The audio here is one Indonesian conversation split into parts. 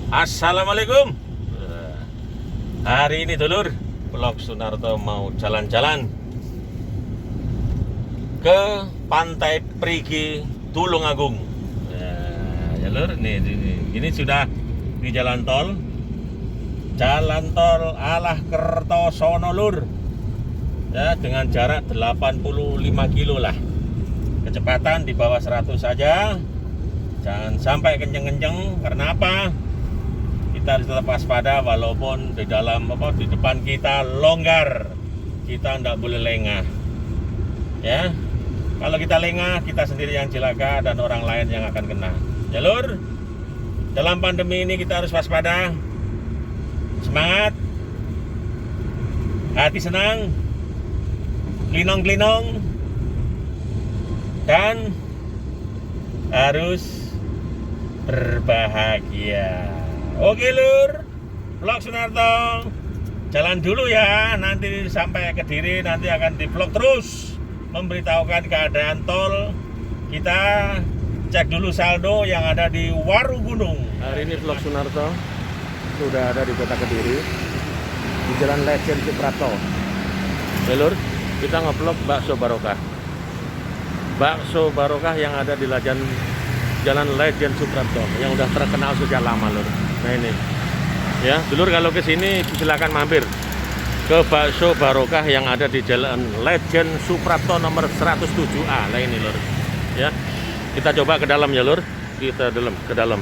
Assalamualaikum. Hari ini dulur, Vlog Sunarto mau jalan-jalan ke Pantai Perigi Tulungagung. Ya lur, ini sudah di jalan tol Alah Kertosono lur. Ya, dengan jarak 85 kilo lah. Kecepatan di bawah 100 saja. Jangan sampai kenceng-kenceng. Karena apa? Kita harus tetap waspada walaupun di depan kita longgar. Kita tidak boleh lengah. Ya. Kalau kita lengah, kita sendiri yang celaka dan orang lain yang akan kena. Ya lur. Dalam pandemi ini kita harus waspada. Semangat. Hati senang. Linong-linong. Dan harus berbahagia. Oke lur, Vlog Sunarto jalan dulu ya. Nanti sampai Kediri nanti akan di vlog terus memberitahukan keadaan tol. Kita cek dulu saldo yang ada di Warugunung. Hari ini Vlog Sunarto sudah ada di kota Kediri di Jalan Lejen Suprapto. Oke lur, kita nge-vlog bakso barokah. Bakso barokah yang ada di Jalan Lejen Suprapto yang udah terkenal sejak lama lur. Nah ini ya dulur, kalau ke sini silakan mampir ke bakso barokah yang ada di Jalan Lejen Suprapto nomor 107A. Nah ini lur ya, kita coba ke dalam ya lur, kita ke dalam.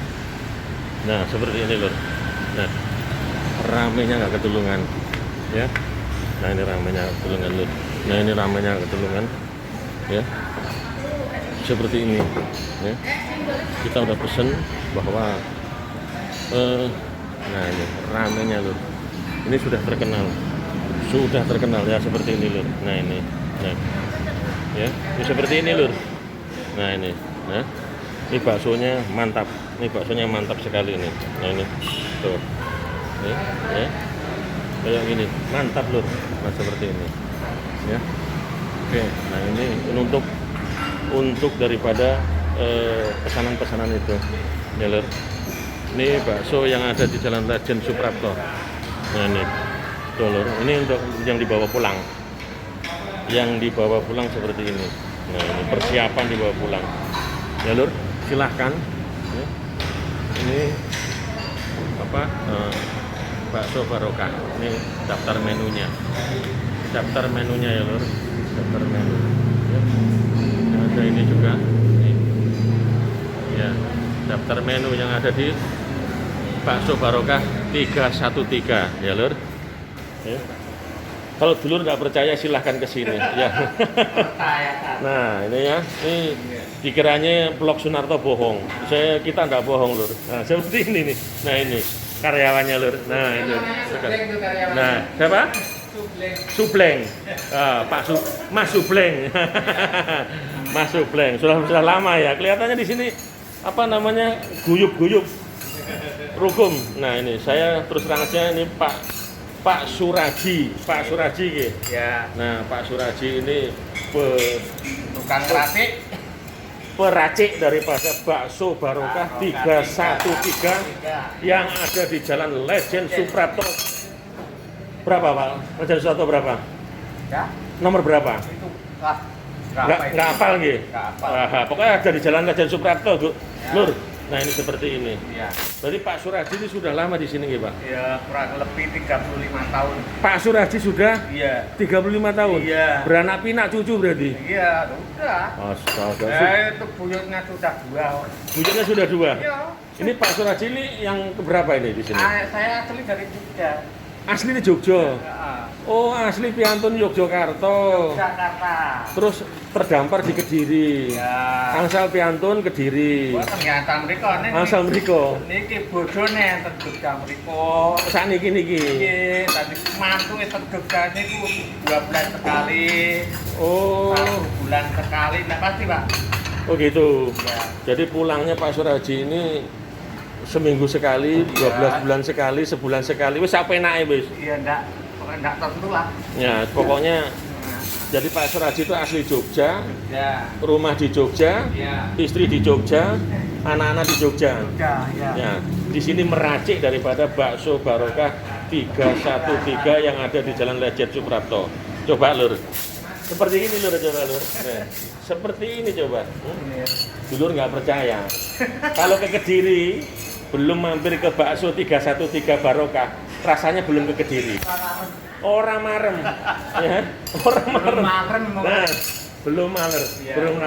Nah seperti ini lur. Nah ramenya nggak ketulungan ya. Nah ini ramenya ketulungan lur. Nah ini ramenya ketulungan ya, seperti ini ya. Kita udah pesen bahwa nah ini ramenya lur, ini sudah terkenal ya, seperti ini lur. Nah ini ya, ini seperti ini lur. Nah ini ini baksonya mantap, sekali ini. Nah ini tuh ya, kayak gini mantap lur. Nah seperti ini ya. Oke, nah ini untuk daripada pesanan-pesanan itu ya lur. Ini bakso yang ada di Jalan Lejen Suprapto. Nah ini tuh lur, ini untuk yang dibawa pulang. Yang dibawa pulang seperti ini. Nah ini persiapan dibawa pulang ya lur, silahkan ya. Ini apa, bakso barokah. Ini daftar menunya ya lur, daftar menu ya. Ada ini juga ya, daftar menu yang ada di bakso barokah 313 ya lur ya. Kalau dulur nggak percaya silahkan ke sini ya. Nah ini ya, ini dikiranya Vlog Sunarto bohong. Kita nggak bohong lur. Nah seperti ini nih. Nah ini karyawannya lur. Nah ini. Nah siapa? Subleng. Mas Subleng. Mas Subleng sudah lama ya. Kelihatannya di sini apa namanya, guyup rugum. Nah ini saya terus terang aja, ini Pak Suraji gitu. Ya. Nah Pak Suraji ini tukang peracik daripada bakso barokah 313 yang ada di Jalan Lejen Suprapto. Berapa Pak? Lejen Suprapto berapa? Ya. Nomor berapa? Itu nggak hafal gitu. Pokoknya ada di Jalan Lejen Suprapto ya. Lur. Nah ini seperti ini. Ya. Berarti Pak Suraji ini sudah lama di sini nggih Pak? Iya, kurang lebih 35 tahun. Pak Suraji sudah? Iya. 35 tahun? Iya. Beranak pinak cucu berarti? Iya, sudah. Astaga. Itu buyutnya sudah 2. Buyutnya sudah 2? Iya. Ini Pak Suraji ini yang keberapa ini di sini? Saya asli dari Jogja. Asli di Jogja? Ya. Oh, asli piantun Yogyakarta. Terus terdampar di Kediri. Ya. Angsal piantun Kediri. Angsal mriko. Niki bojone enten Jogja mriko. Sakniki niki. Nggih, tadi mantu enten Jogja niku 2 bulan sekali. Oh, 1 bulan sekali. Nah, pasti, Pak. Oh gitu. Ya. Jadi pulangnya Pak Suraji ini seminggu sekali, 12 bulan sekali, sebulan sekali. Wis sapenake wis. Iya, enggak tentu lah. Ya, pokoknya Jadi Pak Suraji itu asli Jogja, Ya. rumah di Jogja, Ya. istri di Jogja, anak-anak di Jogja. Ya. Ya, di sini meracik daripada bakso Barokah 313 yang ada di Jalan Lejen Suprapto. Coba lur, seperti ini lur, coba lur. Nah, seperti ini coba. Dulur nggak percaya. Kalau ke Kediri belum mampir ke bakso 313 Barokah, rasanya belum ke Kediri. Orang marem, ya, orang marem. Nah, belum maler, belum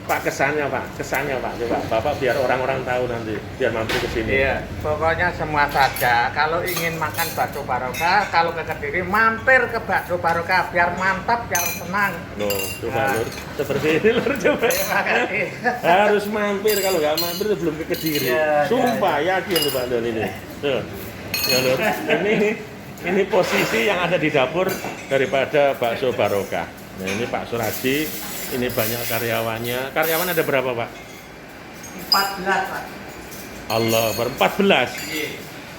Pak kesannya Pak, coba Bapak biar orang-orang tahu nanti, biar mampir ke sini. Iya, pokoknya semua saja. Kalau ingin makan bakso Barokah, kalau ke Kediri mampir ke bakso Barokah biar mantap, biar senang. Loh, coba lur, seperti ini lur coba. Terima kasih. Harus mampir, kalau nggak mampir itu belum ke Kediri. Ya, Sumpah yakin tuh Pak Don ini. Tuh, ya lur, ini posisi yang ada di dapur daripada bakso Barokah. Nah ini Pak Suraji, ini banyak karyawannya. Karyawan ada berapa Pak? 14 Pak. Allah, ber-14.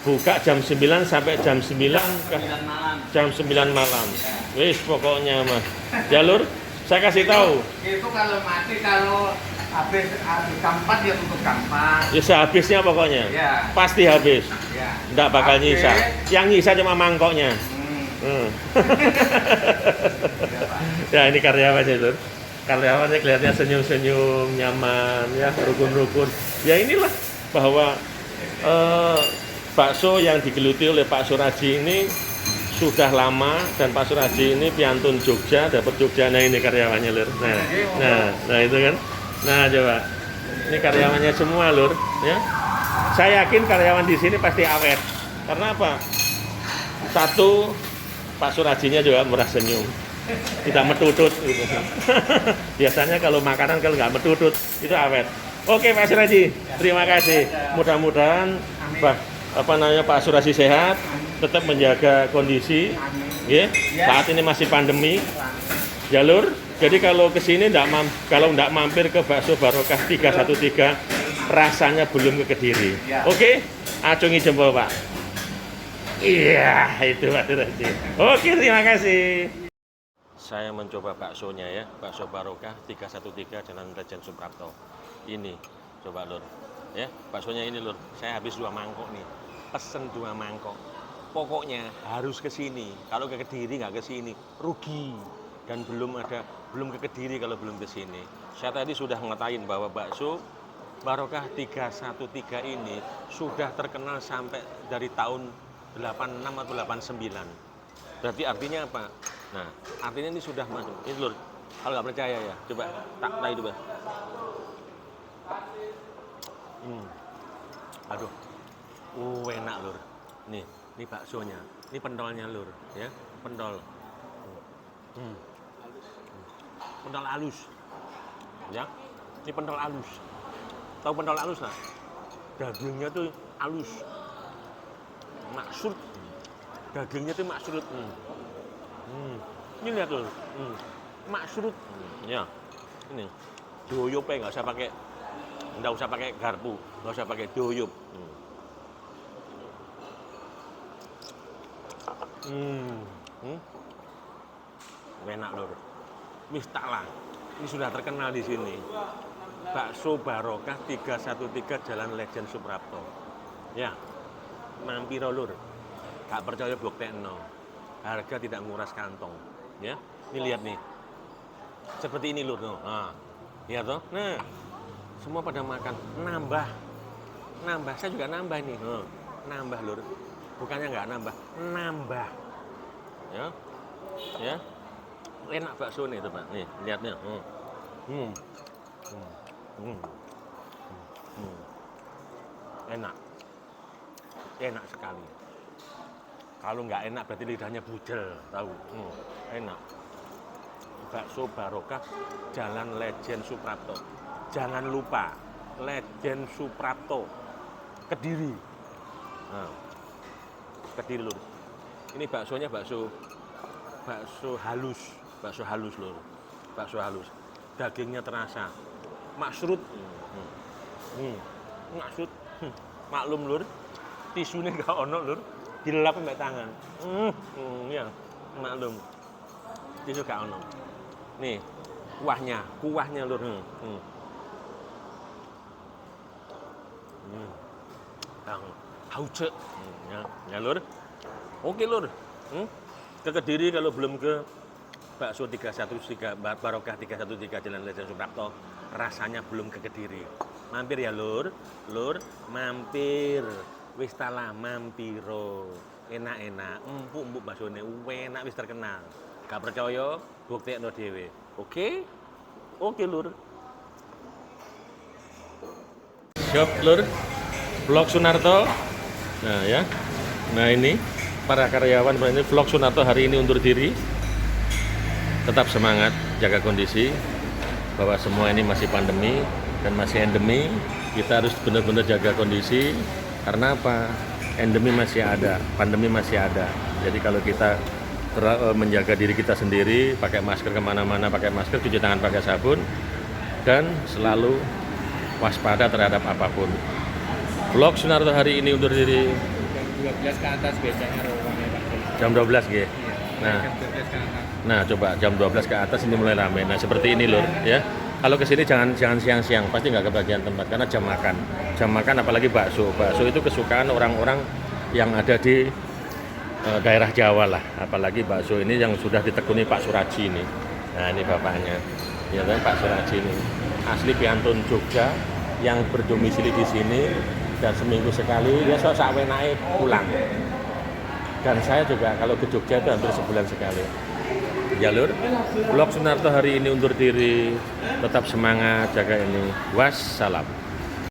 Buka jam 9 sampai jam 9 malam. jam 9 malam. Wis pokoknya mah. Jalur, saya kasih tahu. Itu kalau mati, kalau habis jam 4 ya tutup jam 4. Ya sehabisnya pokoknya. Ya. Pasti habis. Ya. Nggak bakal Habis. nyisa. Yang nyisa cuma mangkoknya. Hmm. Ya, Pak. Ya ini karyawannya tuh. Karyawannya kelihatannya senyum-senyum, nyaman, ya rukun-rukun. Ya inilah bahwa bakso yang digeluti oleh Pak Suraji ini sudah lama, dan Pak Suraji ini piantun Jogja, dapat Jogja. Nah ini karyawannya lur. Nah itu kan. Nah coba, ini karyawannya semua lur. Ya, saya yakin karyawan di sini pasti awet. Karena apa? Satu, Pak Surajinya juga murah senyum, tidak metutut gitu. Biasanya kalau makanan kalau nggak metutut itu awet. Oke Pak Suraji, terima kasih. Mudah-mudahan Pak Suraji sehat, tetap menjaga kondisi. Ya, saat ini masih pandemi. Jalur. Jadi kalau ke sini kalau nggak mampir ke bakso Barokah 313, rasanya belum ke Kediri. Oke, acungi jempol Pak. Iya, itu Pak Suraji. Oke, terima kasih. Saya mencoba baksonya ya, bakso Barokah 313 Jalan Lejen Suprapto. Ini, coba lur. Ya, baksonya ini lur. Saya habis 2 mangkok nih. Pesen 2 mangkok. Pokoknya harus ke sini. Kalau ke Kediri nggak ke sini, rugi. Dan belum ke Kediri kalau belum ke sini. Saya tadi sudah ngetahin bahwa bakso Barokah 313 ini sudah terkenal sampai dari tahun 86 atau 89. Berarti artinya apa? Nah, artinya ini sudah masuk. Ini lur, kalau nggak percaya ya, coba tak itu Bang. Aduh, enak lur. Nih baksonya, ini pentolnya lur, ya, pentol. Pentol halus, ya. Ini pentol halus. Tahu pentol halus nggak? Dagingnya tuh halus, maksud. Dagingnya tuh maksud. Ini lihat loh, maksud. Ya, ini doyopnya nggak usah pakai garpu, nggak usah pakai doyop. Enak lur. Wis tak lah. Ini sudah terkenal di sini. Bakso Barokah 313 Jalan Lejen Suprapto. Ya. Mampir lur. Gak percaya buktekno. Harga tidak nguras kantong, ya. Ini lihat nih. Seperti ini lur, no. Nah. Lihat toh. Nah. Semua pada makan, nambah. Saya juga nambah nih. Nambah lur. Bukannya nggak nambah. Ya. Ya. Enak bakso nih tuh Pak. Nih, lihat nih. Enak sekali. Kalau nggak enak berarti lidahnya bujel, tahu? Enak. Bakso Barokah Jalan Lejen Suprapto. Jangan lupa, Lejen Suprapto, Kediri. Nah, Kediri lur. Ini baksonya bakso halus lur. Bakso halus. Dagingnya terasa. Maksud. Maksud. Maklum lur. Tisune enggak ono lur. Dilap mbek tangan. Ya, maklum. tisu gak ono. Nih, kuahnya lur. Hauce. Ya lur. Oke lur. Ke Kediri kalau belum ke bakso 313 Barokah 313 Jalan Lejen Suprapto, rasanya belum ke Kediri. Mampir ya lur, mampir. Wis talah mampiro. Enak-enak, empuk baksone enak wis terkenal. Gak percaya, buktekno dhewe. Oke? Oke lur. Siap lur. Vlog Sunarto. Nah ya. Nah ini para karyawan ini vlog Sunarto hari ini undur diri. Tetap semangat, jaga kondisi bahwa semua ini masih pandemi dan masih endemi. Kita harus benar-benar jaga kondisi karena apa? Endemi masih ada, pandemi masih ada. Jadi kalau kita menjaga diri kita sendiri, pakai masker kemana-mana, pakai masker, cuci tangan pakai sabun, dan selalu waspada terhadap apapun. Vlog Sunarto hari ini undur diri. Jam 12 ke atas biasanya ramai Pak. Jam 12 gitu. Iya, Nah, jam 12 ke atas. nah coba jam 12 ke atas ini mulai ramai. Nah seperti ini lur ya. Kalau ke sini jangan siang-siang, pasti nggak kebagian tempat karena jam makan. Jam makan apalagi bakso. Bakso itu kesukaan orang-orang yang ada di daerah Jawa lah. Apalagi bakso ini yang sudah ditekuni Pak Suraji ini. Nah ini bapaknya. Ya kan Pak Suraji ini. Asli Piantun Jogja yang berdomisili di sini dan seminggu sekali ya sak wenake pulang. Dan saya juga kalau ke Jogja itu hampir sebulan sekali. Jalur vlog Sunarto hari ini undur diri. Tetap semangat, jaga ini. Wassalam.